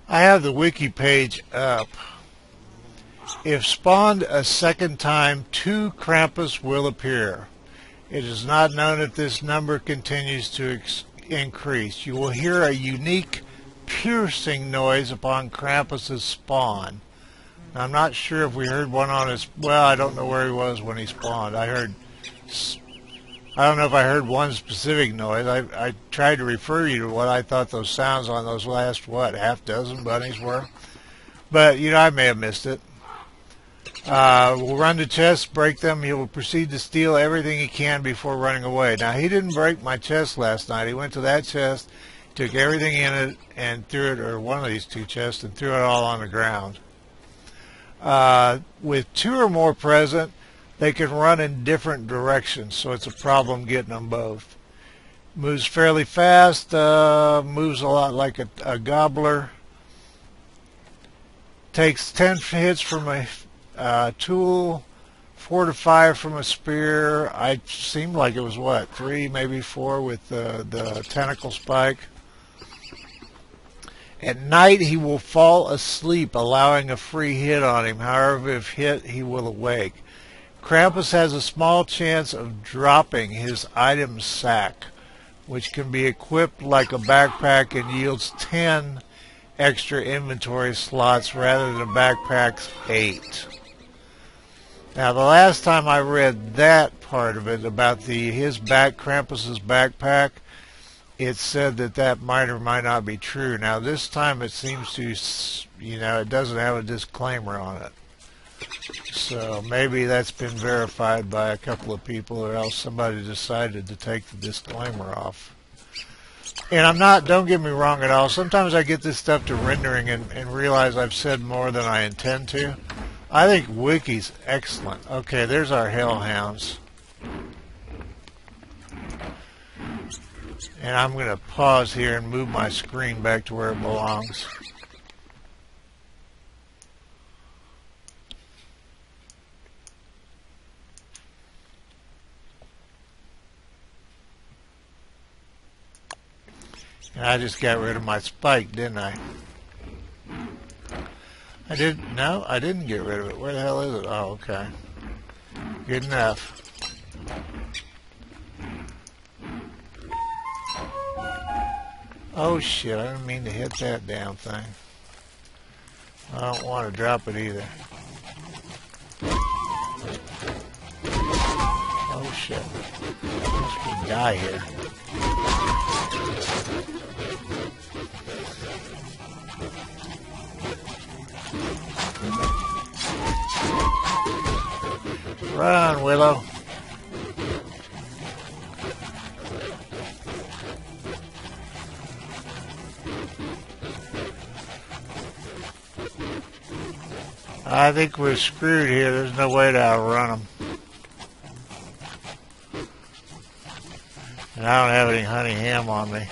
I have the wiki page up. If spawned a second time, 2 Krampus will appear. It is not known if this number continues to increase. You will hear a unique piercing noise upon Krampus's spawn. Now, I'm not sure if we heard one on his... Well, I don't know where he was when he spawned. I don't know if I heard one specific noise. I tried to refer you to what I thought those sounds on those last, half dozen bunnies were. But, I may have missed it. We'll run the chests, break them. He will proceed to steal everything he can before running away. Now, he didn't break my chest last night. He went to that chest, took everything in it, and threw it, or one of these 2 chests, and threw it all on the ground. With 2 or more present, they can run in different directions, so it's a problem getting them both. Moves fairly fast, moves a lot like a gobbler. Takes 10 hits from a tool, 4 to 5 from a spear. I seemed like it was 3, maybe 4 with the tentacle spike. At night he will fall asleep, allowing a free hit on him. However, if hit, he will awake. Krampus has a small chance of dropping his item sack, which can be equipped like a backpack and yields 10 extra inventory slots rather than backpack's 8. Now, the last time I read that part of it about Krampus's backpack, it said that might or might not be true. Now, this time it seems to, it doesn't have a disclaimer on it. So maybe that's been verified by a couple of people, or else somebody decided to take the disclaimer off. And don't get me wrong at all, sometimes I get this stuff to rendering and realize I've said more than I intend to. I think Wiki's excellent. Okay, there's our hellhounds. And I'm going to pause here and move my screen back to where it belongs. And I just got rid of my spike, didn't I? No, I didn't get rid of it. Where the hell is it? Oh, okay. Good enough. Oh shit, I didn't mean to hit that damn thing. I don't want to drop it either. Oh shit. Let's we die here. Run, Willow. I think we're screwed here. There's no way to outrun them. And I don't have any honey ham on me.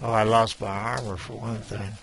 Oh, I lost my armor for one thing.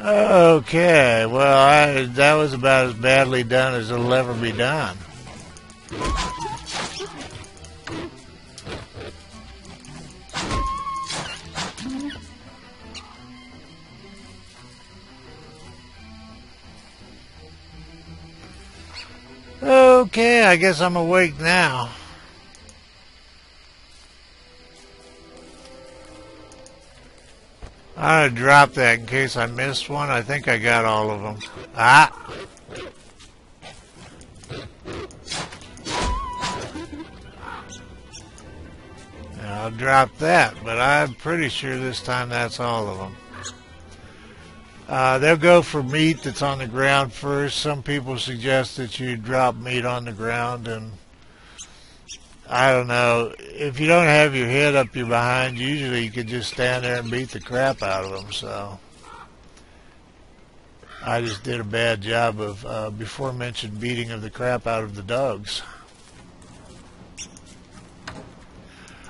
Okay, well, that was about as badly done as it'll ever be done. Okay, I guess I'm awake now. I'm going to drop that in case I missed one. I think I got all of them. Ah! Now, I'll dropped that, but I'm pretty sure this time that's all of them. They'll go for meat that's on the ground first. Some people suggest that you drop meat on the ground, and I don't know. If you don't have your head up your behind, usually you could just stand there and beat the crap out of them. So I just did a bad job of before mentioned beating of the crap out of the dogs.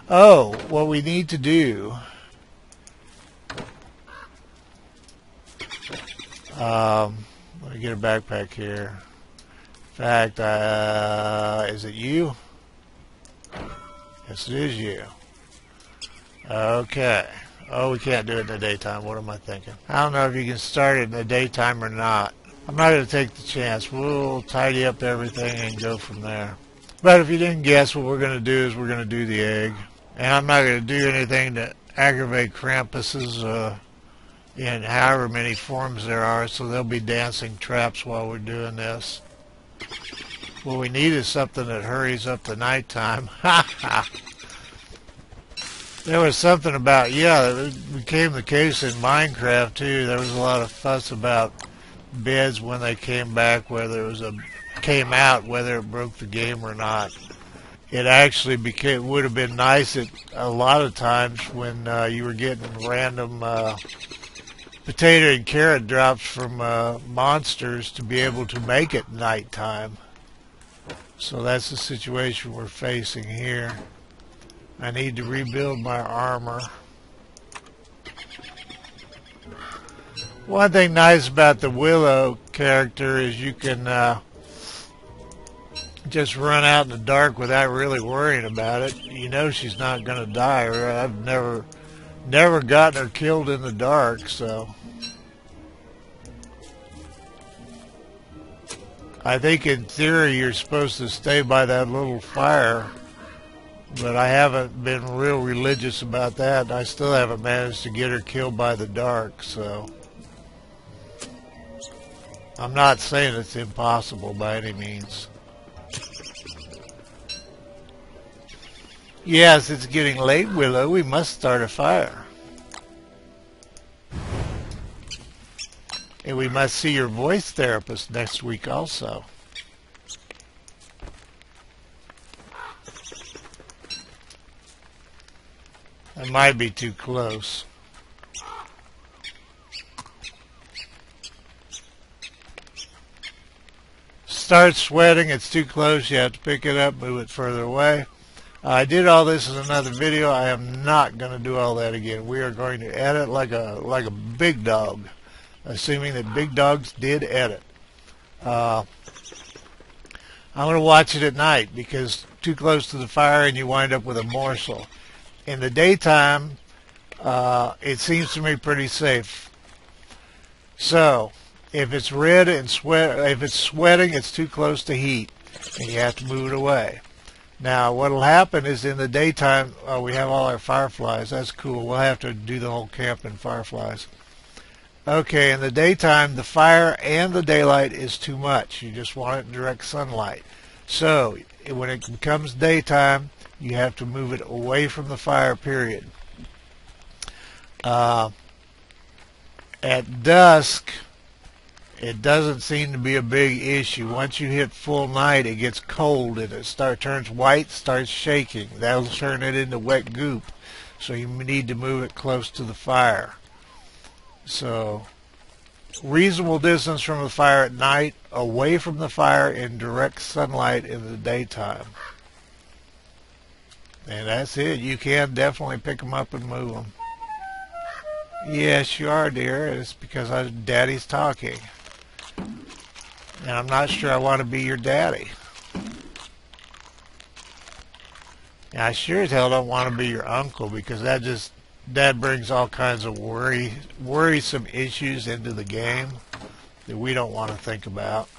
Oh, what we need to do, let me get a backpack here. In fact, is it you? Yes, it is you. Okay. Oh, we can't do it in the daytime. What am I thinking? I don't know if you can start it in the daytime or not. I'm not going to take the chance. We'll tidy up everything and go from there. But if you didn't guess, what we're going to do is we're going to do the egg. And I'm not going to do anything to aggravate Krampuses in however many forms there are, so they'll be dancing traps while we're doing this. What we need is something that hurries up the nighttime. There was something about, yeah, it became the case in Minecraft too. There was a lot of fuss about beds when they came back, whether it was came out, whether it broke the game or not. It actually would have been nice at a lot of times when you were getting random potato and carrot drops from monsters to be able to make it nighttime. So that's the situation we're facing here. I need to rebuild my armor. One thing nice about the Willow character is you can just run out in the dark without really worrying about it. You know she's not going to die. Or I've never gotten her killed in the dark, so I think in theory you're supposed to stay by that little fire, but I haven't been real religious about that. I still haven't managed to get her killed by the dark, so I'm not saying it's impossible by any means. Yes, it's getting late, Willow. We must start a fire. And we must see your voice therapist next week also. That might be too close. Start sweating. It's too close. You have to pick it up, move it further away. I did all this in another video. I am not going to do all that again. We are going to edit like a big dog, assuming that big dogs did edit. I'm going to watch it at night because too close to the fire and you wind up with a morsel. In the daytime, it seems to me pretty safe. So, if it's red and if it's sweating, it's too close to heat, and you have to move it away. Now, what will happen is in the daytime, we have all our fireflies. That's cool. We'll have to do the whole camp in fireflies. Okay, in the daytime, the fire and the daylight is too much. You just want it in direct sunlight. So, when it becomes daytime, you have to move it away from the fire, period. At dusk, it doesn't seem to be a big issue. Once you hit full night, it gets cold and it turns white, starts shaking. That'll turn it into wet goop. So you need to move it close to the fire. So, reasonable distance from the fire at night, away from the fire in direct sunlight in the daytime. And that's it. You can definitely pick them up and move them. Yes, you are, dear. It's because Daddy's talking. And I'm not sure I want to be your daddy. And I sure as hell don't want to be your uncle because that brings all kinds of worrisome issues into the game that we don't want to think about.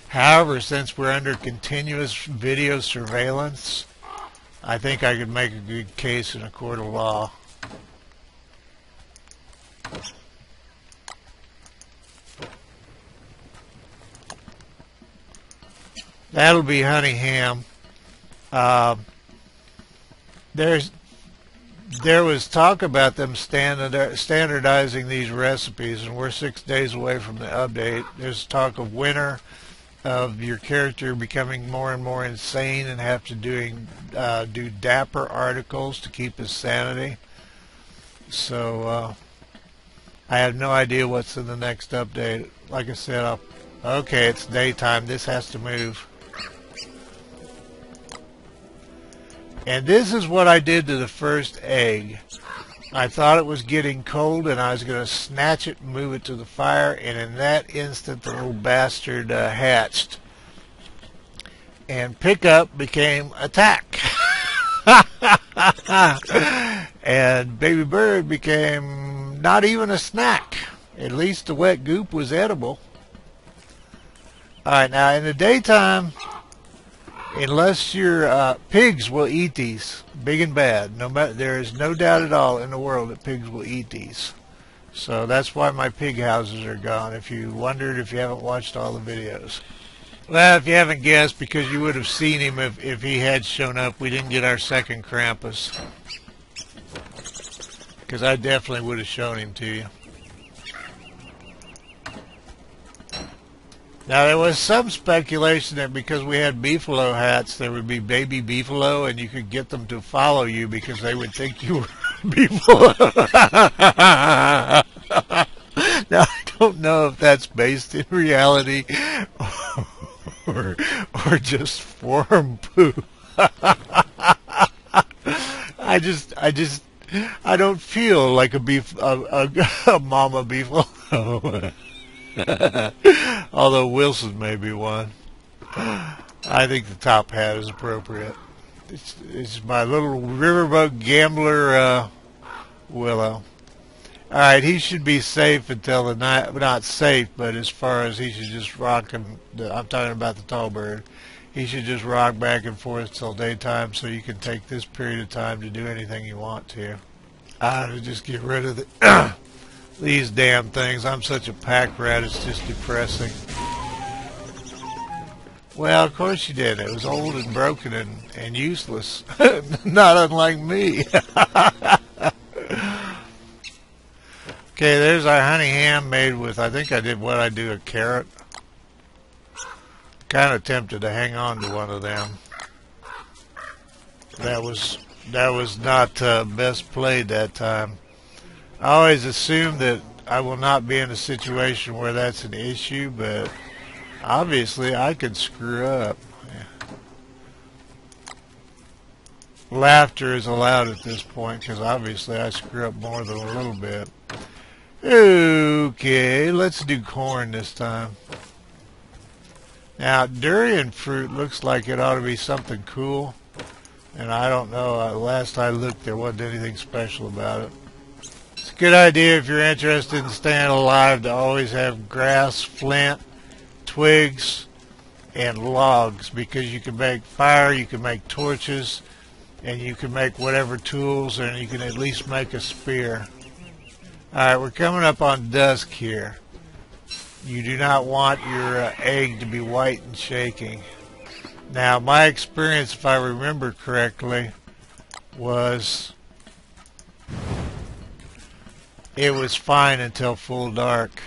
However, since we're under continuous video surveillance, I think I could make a good case in a court of law. That'll be honey ham. Uh, there was talk about them standardizing these recipes, and we're 6 days away from the update. There's talk of winter, of your character becoming more and more insane and have to do dapper articles to keep his sanity. So I have no idea what's in the next update. Like I said, okay, it's daytime. This has to move. And this is what I did to the first egg. I thought it was getting cold, and I was going to snatch it and move it to the fire, and in that instant the little bastard hatched. And pickup became attack. And baby bird became not even a snack. At least the wet goop was edible. Alright, now in the daytime, unless your pigs will eat these, big and bad. There is no doubt at all in the world that pigs will eat these. So that's why my pig houses are gone, if you wondered, if you haven't watched all the videos. Well, if you haven't guessed, because you would have seen him if he had shown up. We didn't get our second Krampus, because I definitely would have shown him to you. Now, there was some speculation that because we had beefalo hats, there would be baby beefalo, and you could get them to follow you because they would think you were beefalo. Now, I don't know if that's based in reality or just form poo. I don't feel like a mama beefalo. Although Wilson may be one. I think the top hat is appropriate. It's my little riverboat gambler Willow. Alright, he should be safe until the night. Not safe, but as far as he should just rock him. I'm talking about the Tallbird. He should just rock back and forth till daytime, so you can take this period of time to do anything you want to. To just get rid of the these damn things. I'm such a pack rat, it's just depressing. Well, of course you did. It was old and broken and useless. Not unlike me. Okay, there's our honey ham made with, I think I did a carrot. Kind of tempted to hang on to one of them. That was not best played that time. I always assume that I will not be in a situation where that's an issue, but obviously I could screw up. Yeah. Laughter is allowed at this point because obviously I screw up more than a little bit. Okay, let's do corn this time. Now, durian fruit looks like it ought to be something cool, and I don't know. Last I looked, there wasn't anything special about it. It's a good idea if you're interested in staying alive to always have grass, flint, twigs, and logs, because you can make fire, you can make torches, and you can make whatever tools, and you can at least make a spear. Alright, we're coming up on dusk here. You do not want your egg to be white and shaking. Now, my experience, if I remember correctly, was it was fine until full dark.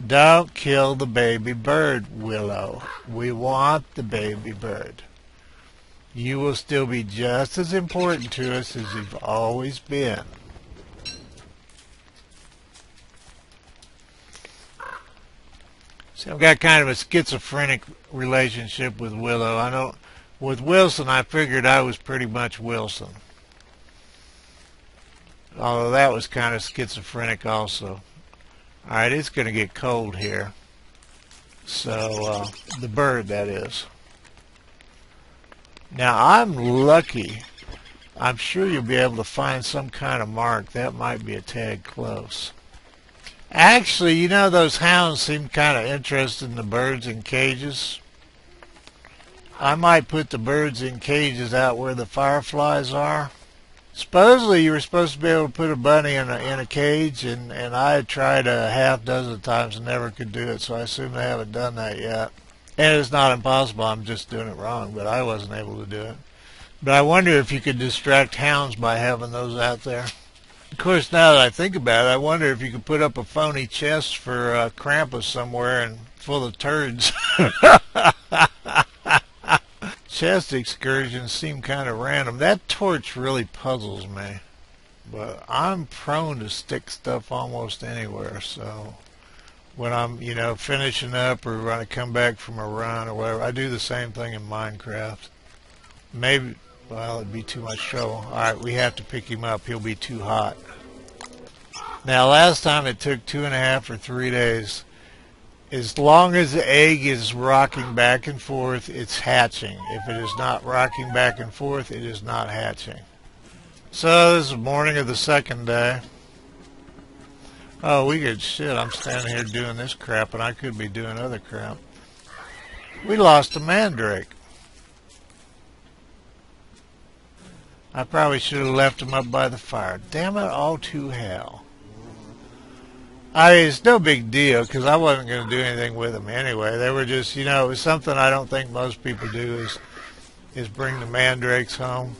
Don't kill the baby bird, Willow. We want the baby bird. You will still be just as important to us as you've always been. See, I've got kind of a schizophrenic relationship with Willow. I know with Wilson, I figured I was pretty much Wilson. Although that was kind of schizophrenic also. Alright, it's going to get cold here. So, the bird, that is. Now, I'm lucky. I'm sure you'll be able to find some kind of mark. That might be a tad close. Actually, you know, those hounds seem kind of interested in the birds in cages. I might put the birds in cages out where the fireflies are. Supposedly you were supposed to be able to put a bunny in a cage, and I had tried a half dozen times and never could do it, so I assume they haven't done that yet. And it's not impossible. I'm just doing it wrong, but I wasn't able to do it. But I wonder if you could distract hounds by having those out there. Of course, now that I think about it, I wonder if you could put up a phony chest for Krampus somewhere and full of turds. Chest excursions seem kind of random. That torch really puzzles me. But I'm prone to stick stuff almost anywhere, so when I'm, finishing up or when I come back from a run or whatever, I do the same thing in Minecraft. Maybe, well, it'd be too much trouble. Alright, we have to pick him up. He'll be too hot. Now, last time it took 2.5 or 3 days. As long as the egg is rocking back and forth, it's hatching. If it is not rocking back and forth, it is not hatching. So, this is the morning of the second day. Oh, shit, I'm standing here doing this crap, and I could be doing other crap. We lost a mandrake. I probably should have left him up by the fire. Damn it all to hell. It's no big deal, because I wasn't going to do anything with them anyway. They were just, it was something I don't think most people do is bring the mandrakes home.